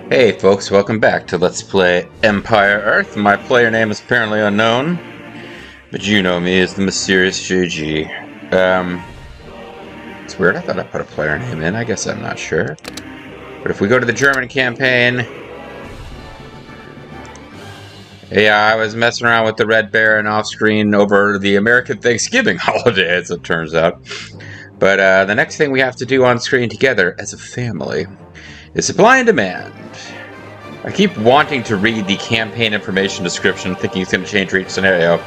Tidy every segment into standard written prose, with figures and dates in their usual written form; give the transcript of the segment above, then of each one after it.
Hey folks, welcome back to Let's Play Empire Earth. My player name is apparently unknown, but you know me as the Mysterious JG. It's weird, I thought I put a player name in, I guess I'm not sure. But if we go to the German campaign... Yeah, I was messing around with the Red Baron off-screen over the American Thanksgiving holiday, as it turns out. But the next thing we have to do on screen together as a family is supply and demand. I keep wanting to read the campaign information description, thinking it's going to change for each scenario.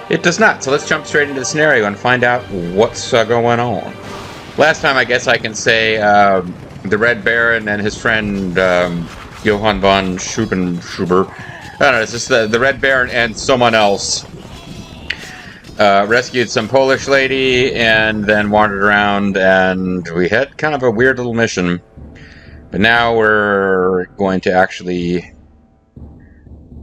It does not, so let's jump straight into the scenario and find out what's going on. Last time, I guess I can say the Red Baron and his friend Johann von Schuber. I don't know, it's just the Red Baron and someone else rescued some Polish lady and then wandered around, and we had kind of a weird little mission. But now we're going to actually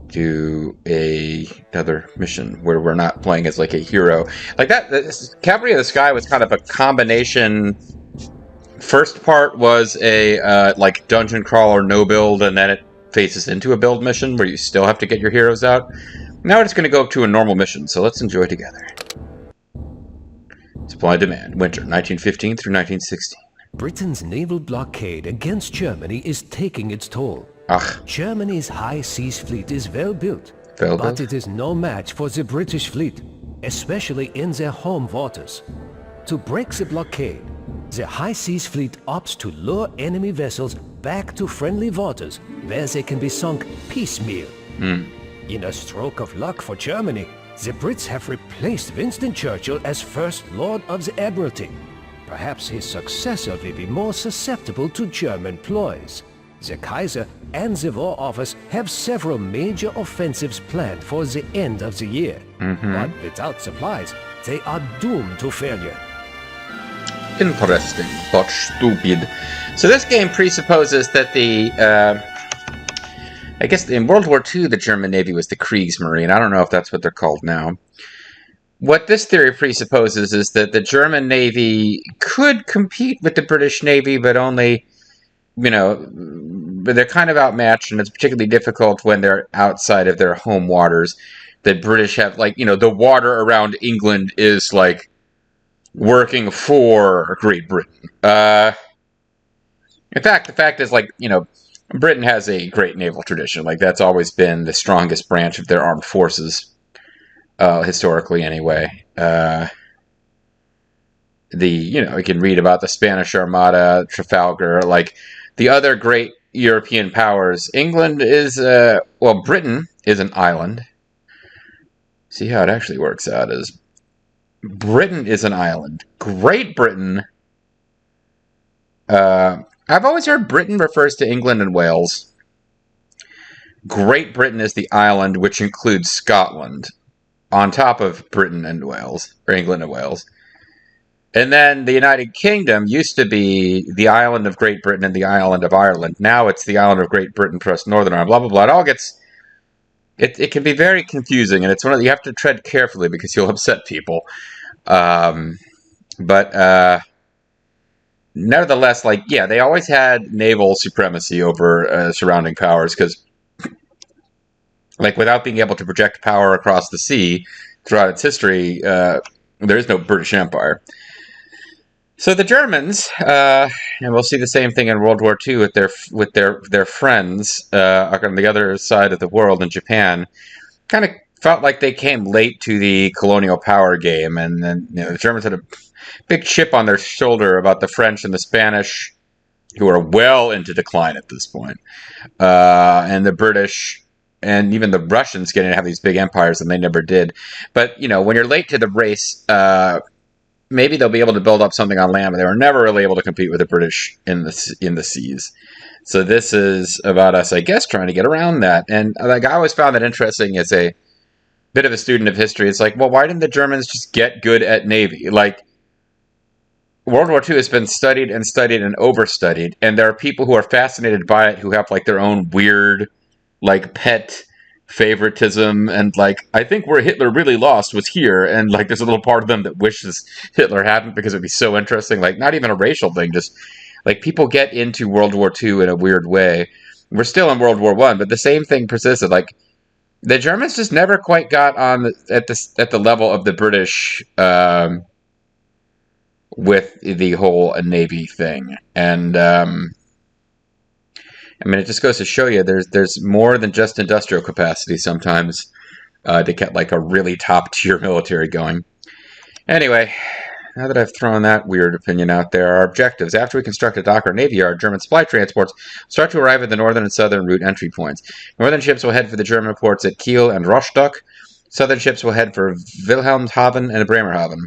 do another mission where we're not playing as like a hero. Like that, Cavalry of the Sky was kind of a combination. First part was a like dungeon crawler no build, and then it faces into a build mission where you still have to get your heroes out. Now we're just going to go to a normal mission, so let's enjoy together. Supply and demand, winter, 1915 through 1916. Britain's naval blockade against Germany is taking its toll. Ach. Germany's high seas fleet is well built, Well but built? it is no match for the British fleet, especially in their home waters. To break the blockade, the high seas fleet opts to lure enemy vessels back to friendly waters where they can be sunk piecemeal. In a stroke of luck for Germany, the Brits have replaced Winston Churchill as First Lord of the Admiralty. Perhaps his successor will be more susceptible to German ploys. The Kaiser and the War Office have several major offensives planned for the end of the year. But without supplies, they are doomed to failure. Interesting, but stupid. So this game presupposes that I guess in World War II, the German Navy was the Kriegsmarine. I don't know if that's what they're called now. What this theory presupposes is that the German Navy could compete with the British Navy, but only, but they're kind of outmatched, and it's particularly difficult when they're outside of their home waters. The British have, the water around England is, working for Great Britain. In fact, the fact is, Britain has a great naval tradition. That's always been the strongest branch of their armed forces. Historically, anyway. You can read about the Spanish Armada, Trafalgar, the other great European powers. England is, Britain is an island. See how it actually works out is Britain is an island. Great Britain, I've always heard Britain refers to England and Wales. Great Britain is the island, which includes Scotland, on top of Britain and Wales, or England and Wales. And then the United Kingdom used to be the island of Great Britain and the island of Ireland. Now it's the island of Great Britain plus Northern Ireland, blah, blah, blah. It all gets... It can be very confusing, and it's one of... You have to tread carefully because you'll upset people. Nevertheless, they always had naval supremacy over surrounding powers, because without being able to project power across the sea throughout its history, there is no British Empire. So the Germans, and we'll see the same thing in World War II with their friends on the other side of the world in Japan, kind of felt like they came late to the colonial power game, and then the Germans had a big chip on their shoulder about the French and the Spanish, who are well into decline at this point, and the British. And even the Russians getting to have these big empires, and they never did. But, when you're late to the race, maybe they'll be able to build up something on land, but they were never really able to compete with the British in the seas. So this is about us, I guess, trying to get around that. And I always found that interesting as a bit of a student of history. It's why didn't the Germans just get good at Navy? World War II has been studied and studied and overstudied, and there are people who are fascinated by it who have, their own weird... pet favoritism, and I think where Hitler really lost was here, and there's a little part of them that wishes Hitler hadn't because it'd be so interesting. Not even a racial thing, just people get into World War II in a weird way. We're still in World War I, but the same thing persisted. Like, the Germans just never quite got on at the level of the British with the whole Navy thing. And I mean, it just goes to show you there's more than just industrial capacity sometimes to get like a really top tier military going. Anyway, now that I've thrown that weird opinion out there, our objectives. After we construct a dock or navy yard, German supply transports start to arrive at the northern and southern route entry points. Northern ships will head for the German ports at Kiel and Rostock. Southern ships will head for Wilhelmshaven and Bremerhaven.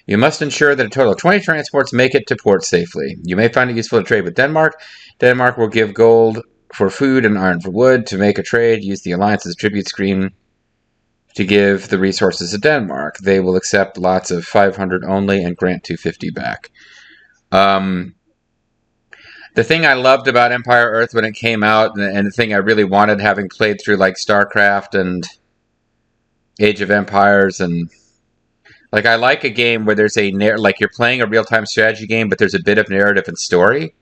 You must ensure that a total of 20 transports make it to port safely. You may find it useful to trade with Denmark. Denmark will give gold for food and iron for wood. To make a trade, use the alliance's tribute scheme to give the resources to Denmark. They will accept lots of 500 only and grant 250 back. The thing I loved about Empire Earth when it came out, and the thing I really wanted, having played through like StarCraft and Age of Empires, and like I like a game where there's like you're playing a real-time strategy game, but there's a bit of narrative and story.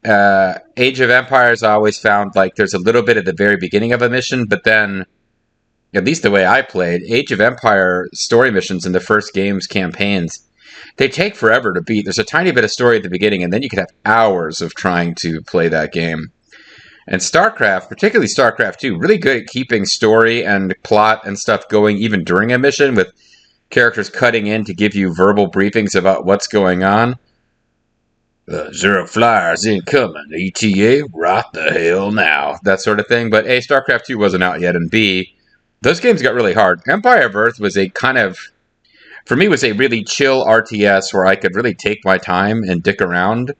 Age of Empires, I always found like there's a little bit at the very beginning of a mission, but then, at least the way I played, Age of Empire story missions in the first game's campaigns, they take forever to beat. There's a tiny bit of story at the beginning, and then you can have hours of trying to play that game. And StarCraft, particularly StarCraft 2, really good at keeping story and plot and stuff going even during a mission, with characters cutting in to give you verbal briefings about what's going on. Zero flyers incoming, ETA, right the hell now. That sort of thing. But A, StarCraft 2 wasn't out yet, and B, those games got really hard. Empire of Earth was a kind of, for me, was a really chill RTS where I could really take my time and dick around.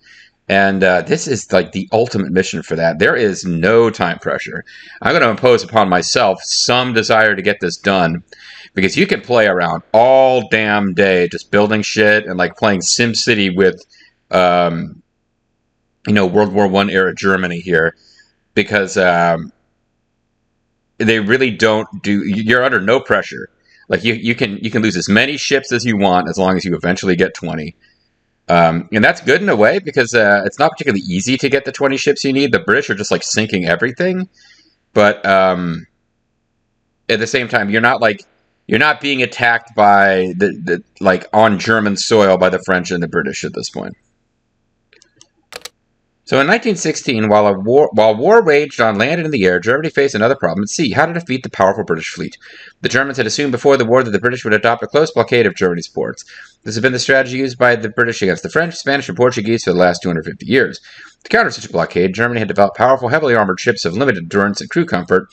And this is like the ultimate mission for that. There is no time pressure. I'm going to impose upon myself some desire to get this done, because you can play around all damn day just building shit and like playing SimCity with, World War I era Germany here, because they really don't do. You're under no pressure. Like you can lose as many ships as you want as long as you eventually get 20. And that's good in a way, because it's not particularly easy to get the 20 ships you need. The British are just like sinking everything, but at the same time, you're not being attacked by the like on German soil by the French and the British at this point. So in 1916, while war raged on land and in the air, Germany faced another problem at sea: how to defeat the powerful British fleet. The Germans had assumed before the war that the British would adopt a close blockade of Germany's ports. This had been the strategy used by the British against the French, Spanish, and Portuguese for the last 250 years. To counter such a blockade, Germany had developed powerful, heavily armored ships of limited endurance and crew comfort.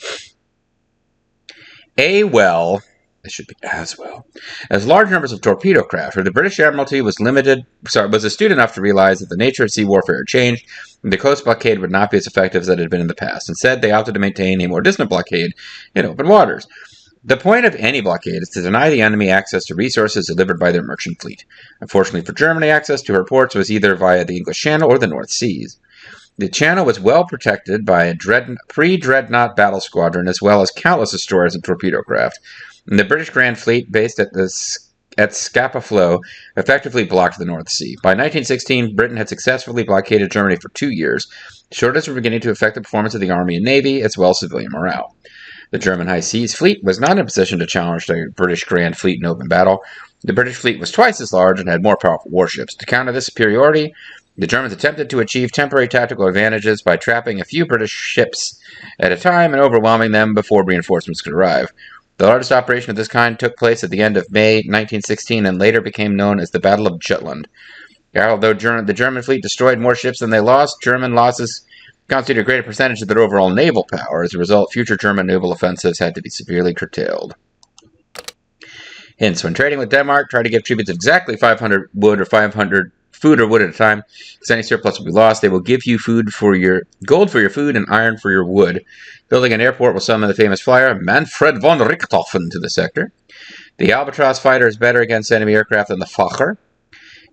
It should be as well as large numbers of torpedo craft, where the British Admiralty was astute enough to realize that the nature of sea warfare had changed, and the close blockade would not be as effective as it had been in the past. Instead, they opted to maintain a more distant blockade in open waters. The point of any blockade is to deny the enemy access to resources delivered by their merchant fleet. Unfortunately for Germany, access to her ports was either via the English Channel or the North Seas. The Channel was well protected by a pre-dreadnought battle squadron, as well as countless destroyers and torpedo craft. And the British Grand Fleet, based at Scapa Flow, effectively blocked the North Sea. By 1916, Britain had successfully blockaded Germany for 2 years. Shortages were beginning to affect the performance of the Army and Navy, as well as civilian morale. The German High Seas Fleet was not in a position to challenge the British Grand Fleet in open battle. The British fleet was twice as large and had more powerful warships. To counter this superiority, the Germans attempted to achieve temporary tactical advantages by trapping a few British ships at a time and overwhelming them before reinforcements could arrive. The largest operation of this kind took place at the end of May 1916 and later became known as the Battle of Jutland. Although the German fleet destroyed more ships than they lost, German losses constituted a greater percentage of their overall naval power. As a result, future German naval offensives had to be severely curtailed. Hints: when trading with Denmark, try to give tributes of exactly 500 wood or 500 food or wood at a time, because any surplus will be lost. They will give you gold for your food and iron for your wood. Building an airport will summon the famous flyer Manfred von Richthofen to the sector. The Albatross fighter is better against enemy aircraft than the Fokker.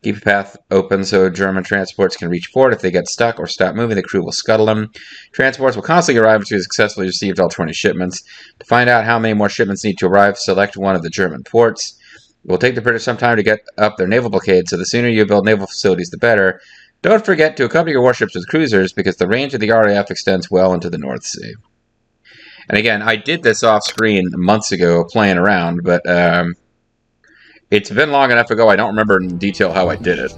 Keep a path open so German transports can reach port. If they get stuck or stop moving, the crew will scuttle them. Transports will constantly arrive until you successfully received all 20 shipments. To find out how many more shipments need to arrive, select one of the German ports. It will take the British some time to get up their naval blockade, so the sooner you build naval facilities, the better. Don't forget to accompany your warships with cruisers because the range of the RAF extends well into the North Sea. And again, I did this off screen months ago playing around, but it's been long enough ago I don't remember in detail how I did it.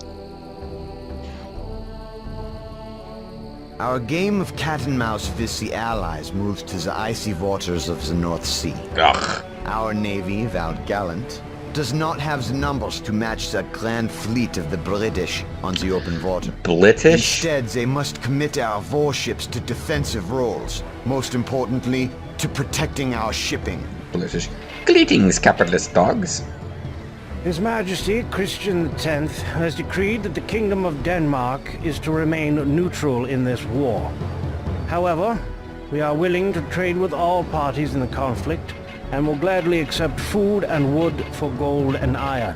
Our game of cat and mouse with the Allies moves to the icy waters of the North Sea. Ugh. Our navy, vowed gallant, does not have the numbers to match the grand fleet of the British on the open water. British? Instead, they must commit our warships to defensive roles. Most importantly, to protecting our shipping. British. Greetings, capitalist dogs. His Majesty Christian X has decreed that the Kingdom of Denmark is to remain neutral in this war. However, we are willing to trade with all parties in the conflict and will gladly accept food and wood for gold and iron.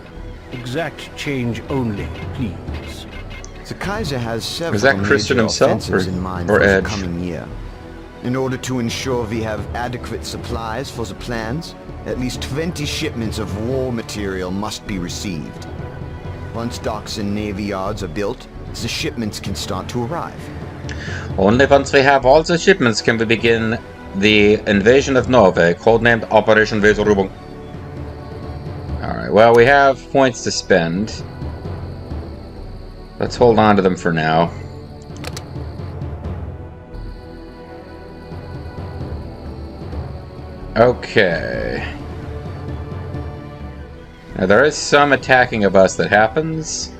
Exact change only, please. The Kaiser has several Is that Christian major himself offensives or- in mind or for the Edge? coming year. In order to ensure we have adequate supplies for the plans, at least 20 shipments of war material must be received. Once docks and navy yards are built, the shipments can start to arrive. Only once we have all the shipments can we begin the invasion of Norway, codenamed Operation Weserübung. Alright, well, we have points to spend. Let's hold on to them for now. Okay. Now, there is some attacking of us that happens.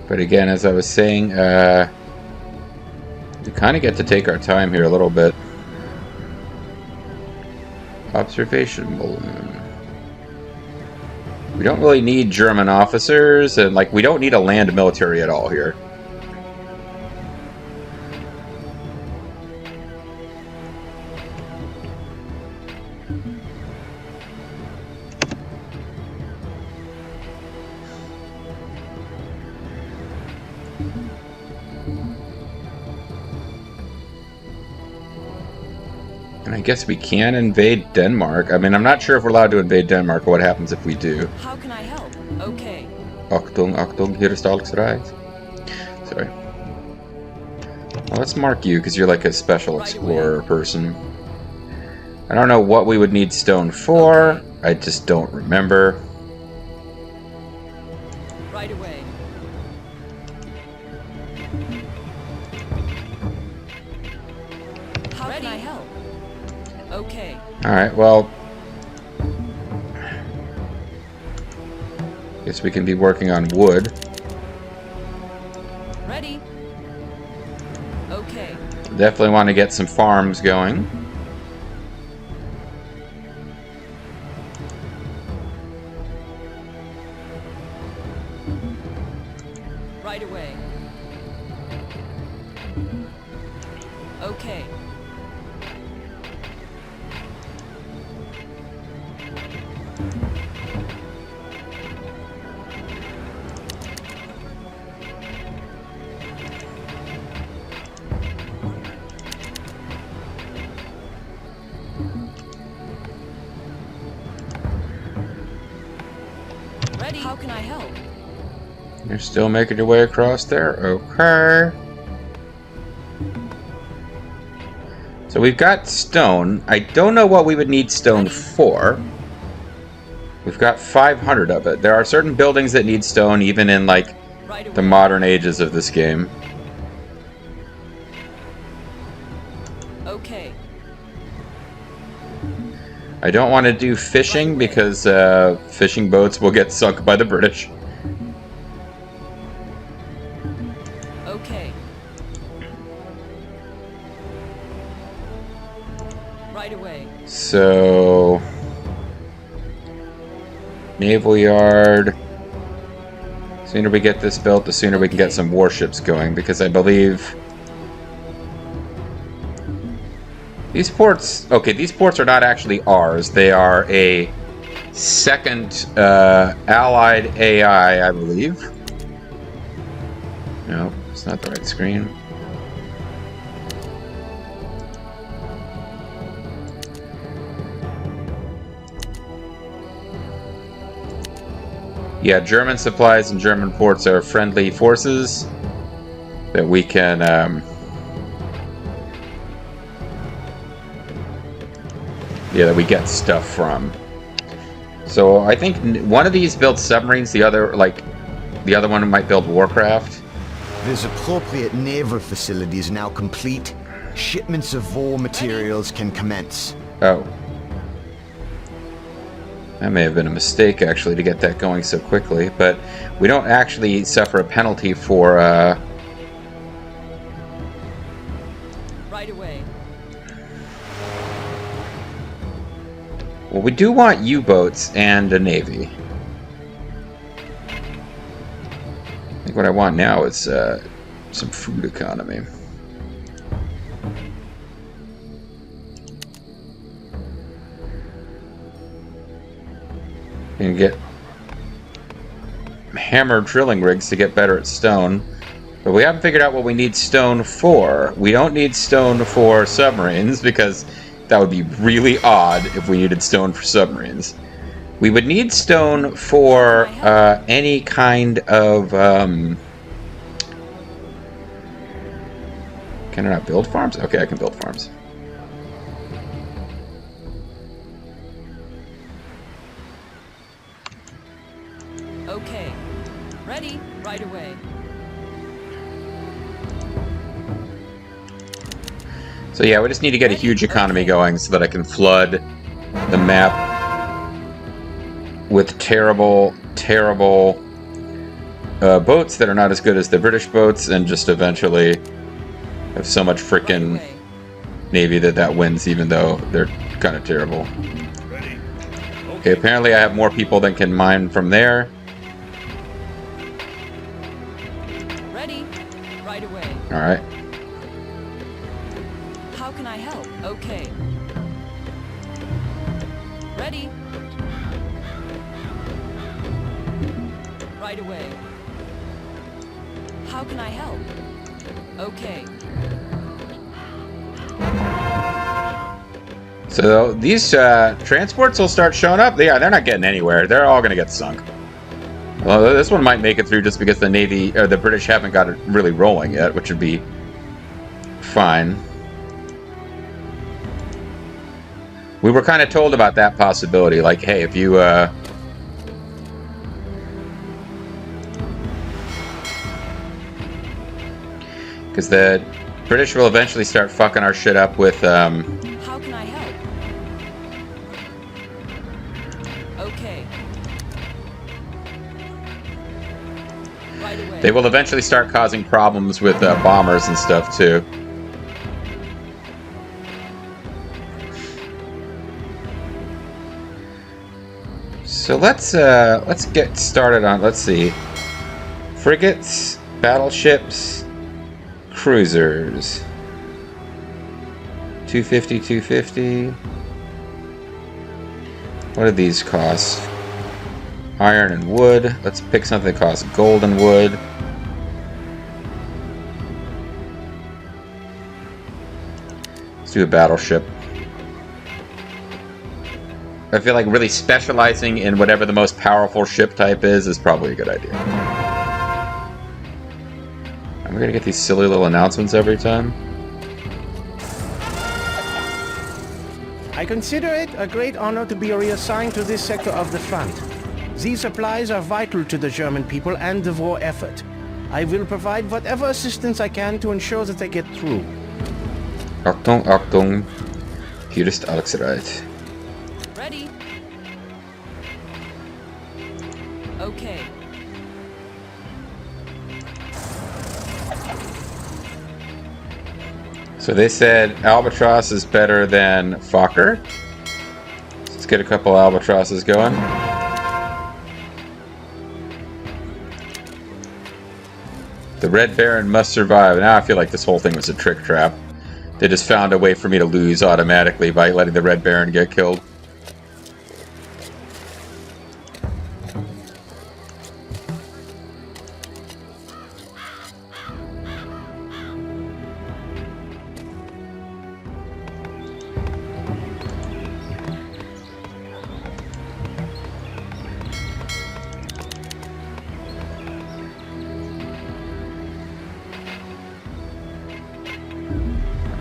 But again, as I was saying, we kind of get to take our time here a little bit. Observation balloon. We don't really need German officers, and like we don't need a land military at all here. And I guess we can invade Denmark. I mean, I'm not sure if we're allowed to invade Denmark or what happens if we do. How can I help? Okay. Achtung, Achtung, hier ist alles right. Sorry. Well, let's mark you, because you're like a special explorer person. I don't know what we would need stone for. I just don't remember. Right away. How can I help? Okay. Alright, well... guess we can be working on wood. Ready. Okay. Definitely want to get some farms going. Right away. Okay. Ready. How can I help? You're still making your way across there? Okay. So we've got stone. I don't know what we would need stone for. We've got 500 of it. There are certain buildings that need stone, even in, like, Right the away. modern ages of this game. Okay. I don't want to do fishing because fishing boats will get sunk by the British. Okay. Right away. So... naval yard. The sooner we get this built, the sooner we can get some warships going, because I believe... these ports... okay, these ports are not actually ours. They are a second allied AI, I believe. No, it's not the right screen. Yeah, German supplies and German ports are friendly forces that we can that we get stuff from. So I think one of these builds submarines, the other one might build warcraft. This appropriate naval facility is now complete. Shipments of war materials can commence. Oh. That may have been a mistake, actually, to get that going so quickly, but we don't actually suffer a penalty for, Right away. Well, we do want U-boats and a navy. I think what I want now is, some food economy. And get hammer drilling rigs to get better at stone. But we haven't figured out what we need stone for. We don't need stone for submarines, because that would be really odd if we needed stone for submarines. We would need stone for any kind of... Can I not build farms? Okay, I can build farms. Okay. Ready, right away. So yeah, we just need to get a huge economy going so that I can flood the map with terrible, terrible boats that are not as good as the British boats, and just eventually have so much frickin' navy that wins, even though they're kind of terrible. Okay, apparently I have more people than can mine from there. Ready, right away. Alright. How can I help? Okay. Ready. Right away. How can I help? Okay. So these transports will start showing up. Yeah, they're not getting anywhere. They're all going to get sunk. Well, this one might make it through just because the Navy or the British haven't got it really rolling yet, which would be fine. We were kind of told about that possibility. Like, hey, if you... Because the British will eventually start fucking our shit up with... How can I help? Okay. Right away. They will eventually start causing problems with bombers and stuff, too. So let's get started on, let's see, frigates, battleships, cruisers. 250, 250. What do these cost? Iron and wood. Let's pick something that costs gold and wood. Let's do a battleship. I feel like really specializing in whatever the most powerful ship type is probably a good idea. Am I gonna get these silly little announcements every time? I consider it a great honor to be reassigned to this sector of the front. These supplies are vital to the German people and the war effort. I will provide whatever assistance I can to ensure that they get through. Achtung, Achtung. Hier ist Alex Reit. Ready. Okay. So they said Albatross is better than Fokker. Let's get a couple Albatrosses going. The Red Baron must survive. Now I feel like this whole thing was a trick trap. They just found a way for me to lose automatically by letting the Red Baron get killed.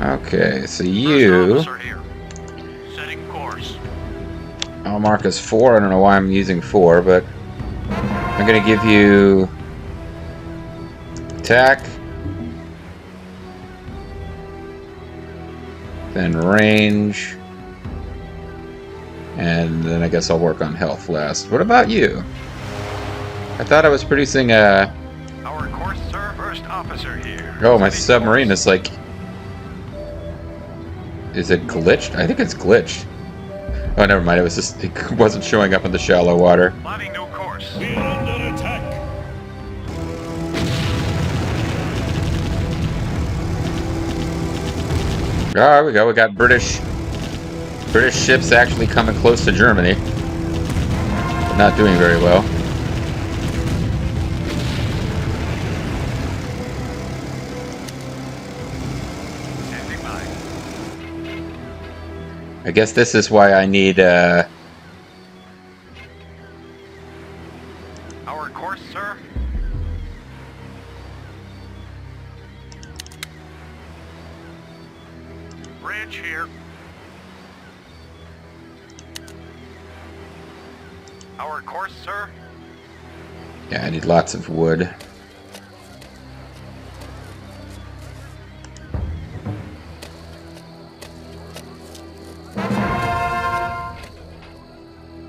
Okay, so you... Setting course. I'll mark as 4. I don't know why I'm using 4, but... I'm gonna give you... attack. Then range. And then I guess I'll work on health last. What about you? I thought I was producing a... Our course, sir. First officer here. Oh, my submarine is like... Is it glitched? I think it's glitched. Oh, never mind. It was just... It wasn't showing up in the shallow water. Plotting new course. We are under attack. Oh, there we go. We got British ships actually coming close to Germany. But not doing very well. Standing by. I guess this is why I need, Our course, sir. Bridge here. Our course, sir. Yeah, I need lots of wood.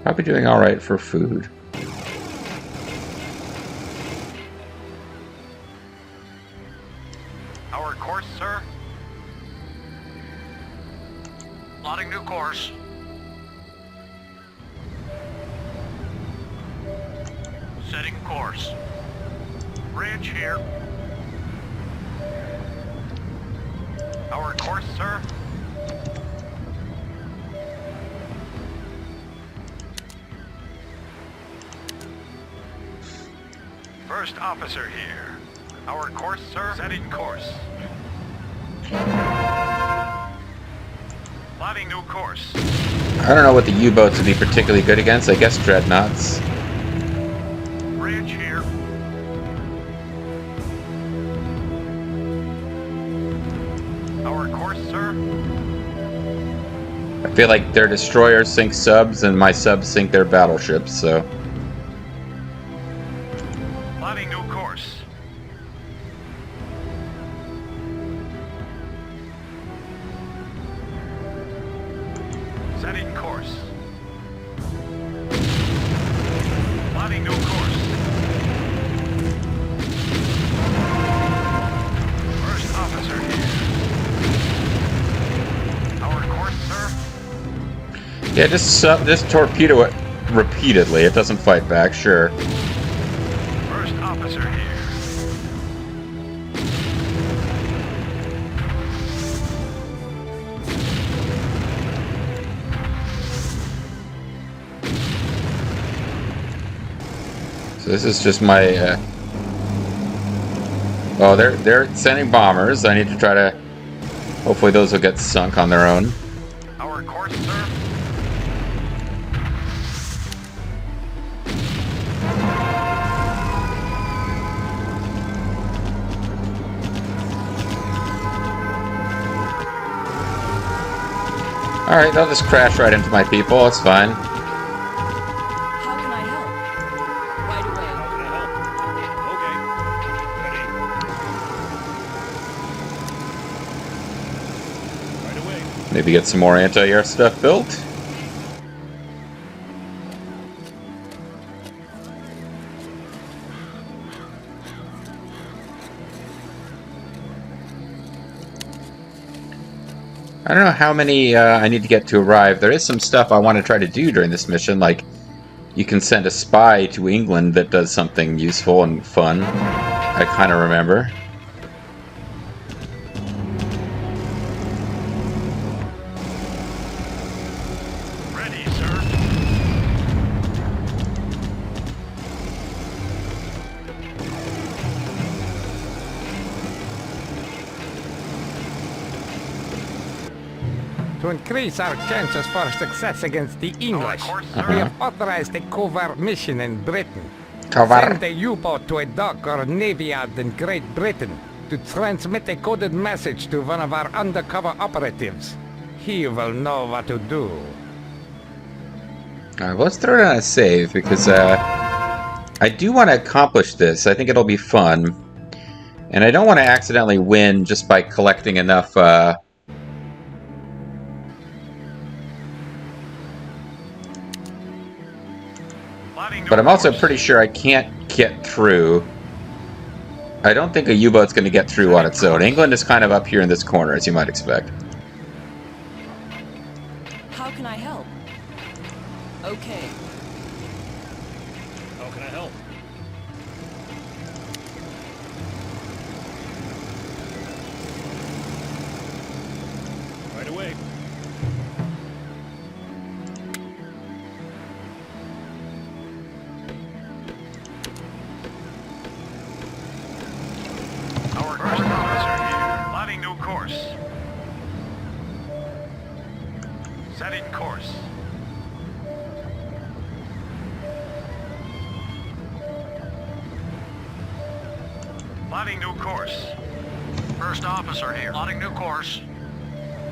Probably doing alright for food. Our course, sir. Plotting new course. Setting course. Bridge here. Our course, sir. First officer here. Our course, sir. Setting course. Plotting new course. I don't know what the U-boats would be particularly good against. I guess dreadnoughts. Bridge here. Our course, sir. I feel like their destroyers sink subs and my subs sink their battleships, so... Plotting new course. Setting course. Plotting new course. First officer here. Our course, sir. Yeah, just torpedo it repeatedly. It doesn't fight back, sure. First officer here. So this is just my... Oh, they're sending bombers. I need to try to... Hopefully those will get sunk on their own. Our course, sir. Alright, they'll just crash right into my people. It's fine. How can I help? Right away. How can I help? Okay. Ready. Right away. Maybe get some more anti-air stuff built. I don't know how many I need to get to arrive. There is some stuff I want to try to do during this mission, like you can send a spy to England that does something useful and fun. I kind of remember. Ready, sir. To increase our chances for success against the English, course, we sir. have authorized a covert mission in Britain. Covert. Send a U-boat to a dock or navy yard in Great Britain. to transmit a coded message to one of our undercover operatives. He will know what to do. Alright, let's throw it on a save, because I do want to accomplish this. I think it'll be fun. And I don't want to accidentally win just by collecting enough, But I'm also pretty sure I can't get through. I don't think a U-boat's going to get through on its own. England is kind of up here in this corner, as you might expect. How can I help? Okay. How can I help? Right away. Our first officer here. Plotting new course. Setting course. Plotting new course. First officer here. Plotting new course.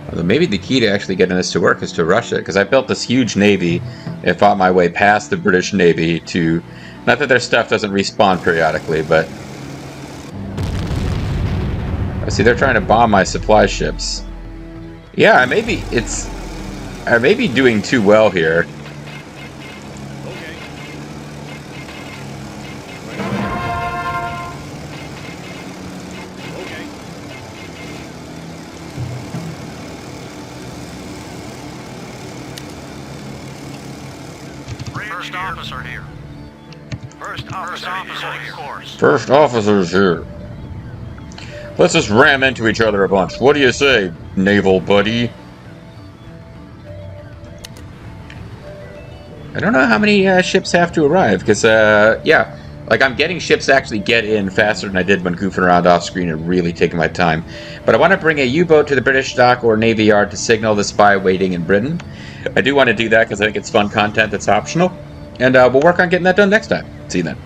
Although maybe the key to actually getting this to work is to rush it, because I built this huge navy and fought my way past the British Navy to... Not that their stuff doesn't respawn periodically, but... I see they're trying to bomb my supply ships. Yeah, I may be doing too well here. Okay. Right away. Okay. First officer here. First officer here. Course. First officers here. Let's just ram into each other a bunch. What do you say, naval buddy? I don't know how many ships have to arrive, because, yeah. Like, I'm getting ships to actually get in faster than I did when goofing around off screen and really taking my time. But I want to bring a U-boat to the British dock or Navy Yard to signal the spy waiting in Britain. I do want to do that because I think it's fun content that's optional. And we'll work on getting that done next time. See you then.